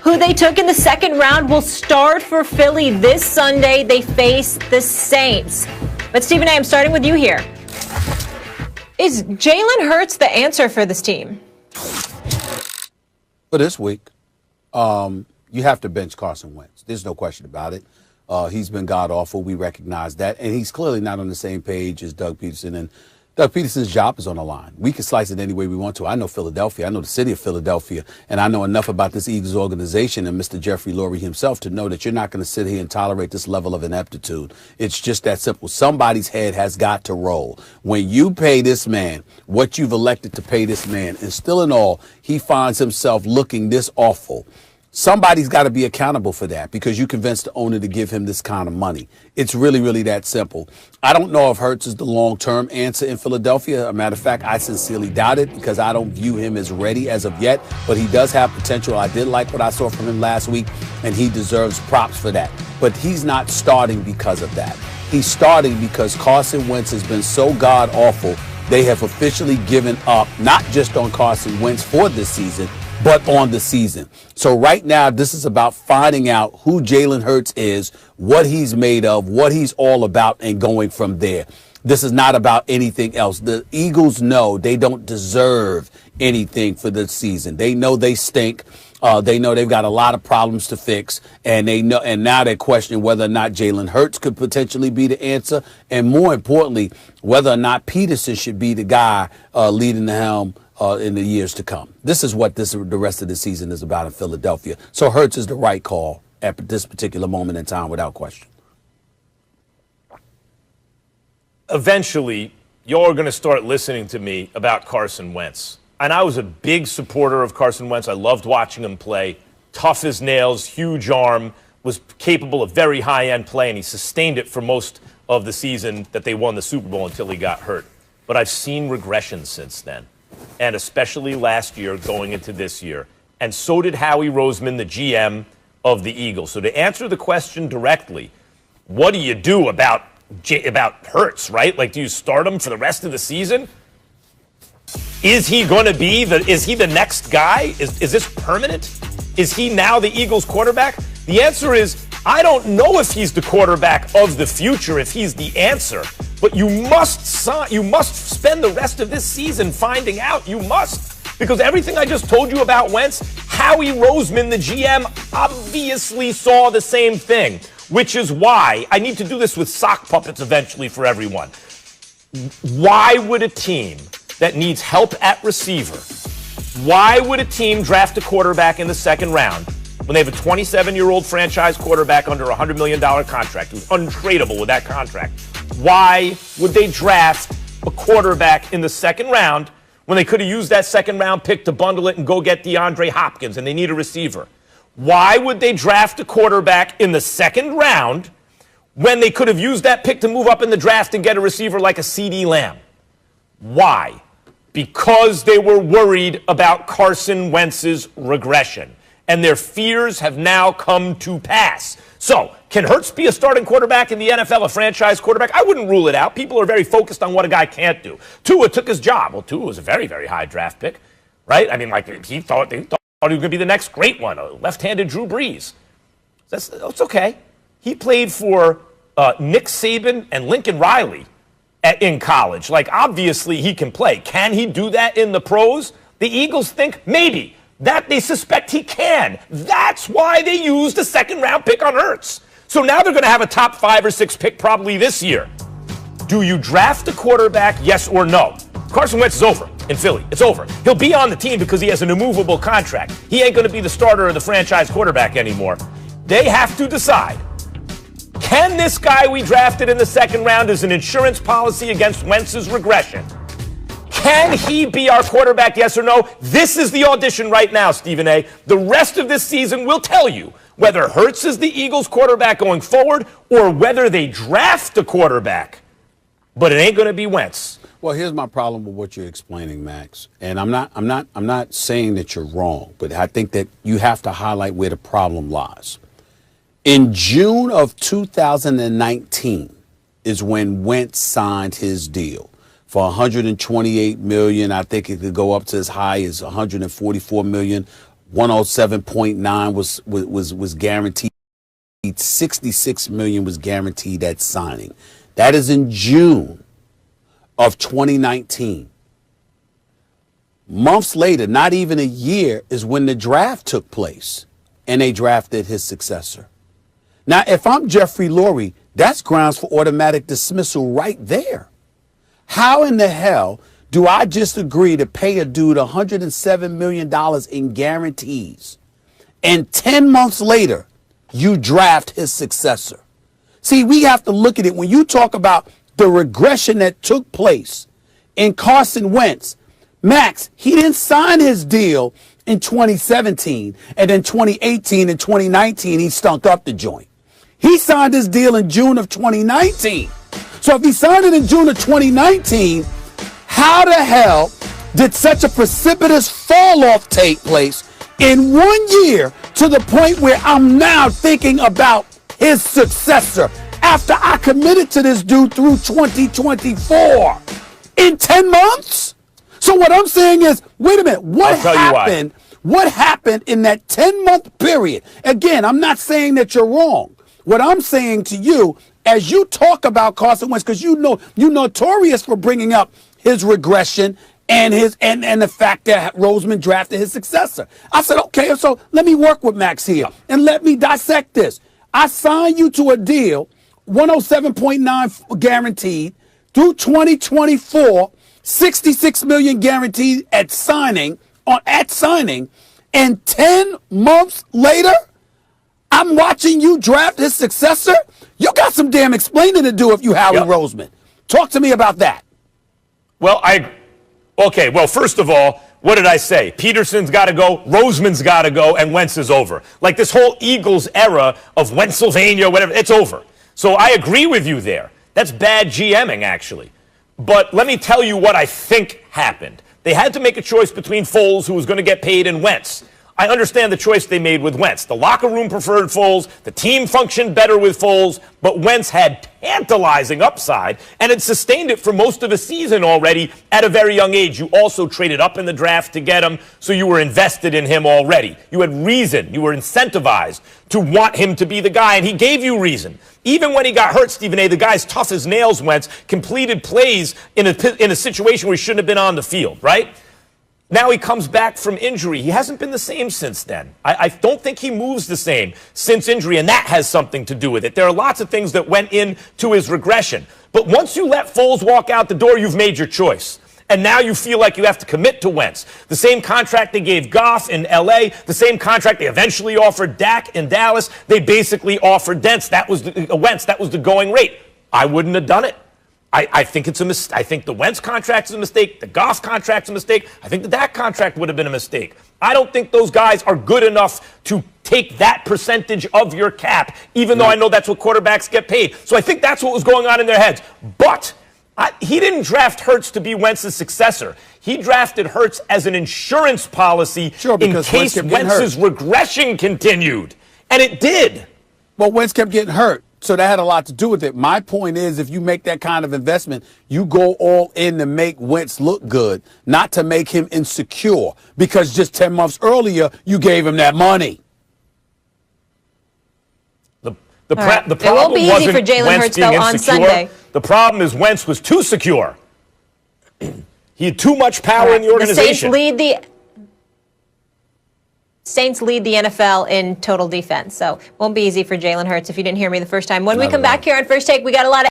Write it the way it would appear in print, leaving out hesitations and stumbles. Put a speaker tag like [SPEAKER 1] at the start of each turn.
[SPEAKER 1] who they took in the second round, will start for Philly this Sunday. They face the Saints. But Stephen A., I'm starting with you here. Is Jalen Hurts the answer for this team?
[SPEAKER 2] For this week, you have to bench Carson Wentz. There's no question about it. He's been god-awful. We recognize that. And he's clearly not on the same page as Doug Peterson. And Doug Peterson's job is on the line. We can slice it any way we want to. I know Philadelphia. I know the city of Philadelphia. And I know enough about this Eagles organization and Mr. Jeffrey Lurie himself to know that you're not going to sit here and tolerate this level of ineptitude. It's just that simple. Somebody's head has got to roll. When you pay this man what you've elected to pay this man, and still in all, he finds himself looking this awful, somebody's got to be accountable for that because you convinced the owner to give him this kind of money. It's really, really that simple. I don't know if Hurts is the long-term answer in Philadelphia. As a matter of fact, I sincerely doubt it because I don't view him as ready as of yet, but he does have potential. I did like what I saw from him last week, and he deserves props for that. But he's not starting because of that. He's starting because Carson Wentz has been so god-awful, they have officially given up, not just on Carson Wentz for this season, but on the season. So right now, this is about finding out who Jalen Hurts is, what he's made of, what he's all about, and going from there. This is not about anything else. The Eagles know they don't deserve anything for this season. They know they stink. They know they've got a lot of problems to fix, and they know. And now they're questioning whether or not Jalen Hurts could potentially be the answer, and more importantly, whether or not Peterson should be the guy leading the helm in the years to come. This is what the rest of the season is about in Philadelphia. So Hurts is the right call at this particular moment in time, without question.
[SPEAKER 3] Eventually, you're going to start listening to me about Carson Wentz. And I was a big supporter of Carson Wentz. I loved watching him play. Tough as nails, huge arm, was capable of very high-end play, and he sustained it for most of the season that they won the Super Bowl until he got hurt. But I've seen regression since then, and especially last year going into this year. And so did Howie Roseman, the GM of the Eagles. So to answer the question directly, what do you do about Hurts, right? Like, do you start him for the rest of the season? Is he going to be is he the next guy? Is this permanent? Is he now the Eagles quarterback? The answer is, I don't know if he's the quarterback of the future, if he's the answer, but you must spend the rest of this season finding out. You must, because everything I just told you about Wentz, Howie Roseman, the GM, obviously saw the same thing, which is why I need to do this with sock puppets eventually for everyone. Why would a team that needs help at receiver, why would a team draft a quarterback in the second round when they have a 27-year-old franchise quarterback under a $100 million contract who's untradeable with that contract? Why would they draft a quarterback in the second round when they could have used that second round pick to bundle it and go get DeAndre Hopkins and they need a receiver? Why would they draft a quarterback in the second round when they could have used that pick to move up in the draft and get a receiver like a CeeDee Lamb? Why? Because they were worried about Carson Wentz's regression, and their fears have now come to pass. So, can Hurts be a starting quarterback in the NFL, a franchise quarterback? I wouldn't rule it out. People are very focused on what a guy can't do. Tua took his job. Well, Tua was a very, very high draft pick, right? I mean, like, they thought he was going to be the next great one, a left-handed Drew Brees. That's okay. He played for Nick Saban and Lincoln Riley in college. Like, obviously he can play. Can he do that in the pros? The Eagles think maybe. That they suspect he can. That's why they used a second-round pick on Hurts. So now they're going to have a top 5 or 6 pick probably this year. Do you draft a quarterback, yes or no? Carson Wentz is over in Philly. It's over. He'll be on the team because he has an immovable contract. He ain't going to be the starter or the franchise quarterback anymore. They have to decide, can this guy we drafted in the second round as an insurance policy against Wentz's regression, can he be our quarterback, yes or no? This is the audition right now, Stephen A. The rest of this season will tell you whether Hurts is the Eagles quarterback going forward or whether they draft a quarterback. But it ain't going to be Wentz.
[SPEAKER 2] Well, here's my problem with what you're explaining, Max. And I'm not saying that you're wrong, but I think that you have to highlight where the problem lies. In June of 2019 is when Wentz signed his deal for $128 million. I think it could go up to as high as $144 million. 107.9 was guaranteed. 66 million was guaranteed at signing. That is in June of 2019. Months later, not even a year, is when the draft took place and they drafted his successor. Now, if I'm Jeffrey Lurie, that's grounds for automatic dismissal right there. How in the hell do I just agree to pay a dude $107 million in guarantees, and 10 months later, you draft his successor? See, we have to look at it. When you talk about the regression that took place in Carson Wentz, Max, he didn't sign his deal in 2017, and then 2018 and 2019, he stunk up the joint. He signed his deal in June of 2019. So if he signed it in June of 2019, how the hell did such a precipitous fall off take place in 1 year to the point where I'm now thinking about his successor after I committed to this dude through 2024 in 10 months? So what I'm saying is, wait a minute, what happened? What happened in that 10-month period? Again, I'm not saying that you're wrong. What I'm saying to you, as you talk about Carson Wentz, because you know you're notorious for bringing up his regression and the fact that Roseman drafted his successor. I said, okay, so let me work with Max here and let me dissect this. I signed you to a deal, 107.9 guaranteed through 2024, 66 million guaranteed at signing, and 10 months later, I'm watching you draft his successor. You got some damn explaining to do if you Howie Roseman. Talk to me about that.
[SPEAKER 3] Well, first of all, what did I say? Peterson's got to go, Roseman's got to go, and Wentz is over. Like this whole Eagles era of Pennsylvania, whatever, it's over. So I agree with you there. That's bad GMing, actually. But let me tell you what I think happened. They had to make a choice between Foles, who was going to get paid, and Wentz. I understand the choice they made with Wentz. The locker room preferred Foles. The team functioned better with Foles. But Wentz had tantalizing upside and had sustained it for most of a season already at a very young age. You also traded up in the draft to get him, so you were invested in him already. You had reason. You were incentivized to want him to be the guy, and he gave you reason. Even when he got hurt, Stephen A., the guy's tough as nails, Wentz, completed plays in a situation where he shouldn't have been on the field, right? Now he comes back from injury. He hasn't been the same since then. I don't think he moves the same since injury, and that has something to do with it. There are lots of things that went into his regression. But once you let Foles walk out the door, you've made your choice. And now you feel like you have to commit to Wentz. The same contract they gave Goff in L.A., the same contract they eventually offered Dak in Dallas, they basically offered Wentz. That was the going rate. I wouldn't have done it. I think it's a mistake. I think the Wentz contract is a mistake. The Goff contract's a mistake. I think the Dak contract would have been a mistake. I don't think those guys are good enough to take that percentage of your cap, even though I know that's what quarterbacks get paid. So I think that's what was going on in their heads. But he didn't draft Hurts to be Wentz's successor. He drafted Hurts as an insurance policy in case Wentz's regression continued. And it did.
[SPEAKER 2] Well, Wentz kept getting hurt. So that had a lot to do with it. My point is, if you make that kind of investment, you go all in to make Wentz look good, not to make him insecure, because just 10 months earlier, you gave him that money.
[SPEAKER 3] The problem it won't be easy for Jalen Hurts, though, on Sunday. The problem is Wentz was too secure. He had too much power in the organization.
[SPEAKER 1] Saints lead the NFL in total defense, so won't be easy for Jalen Hurts if you didn't hear me the first time. When we come back here on First Take, we got a lot of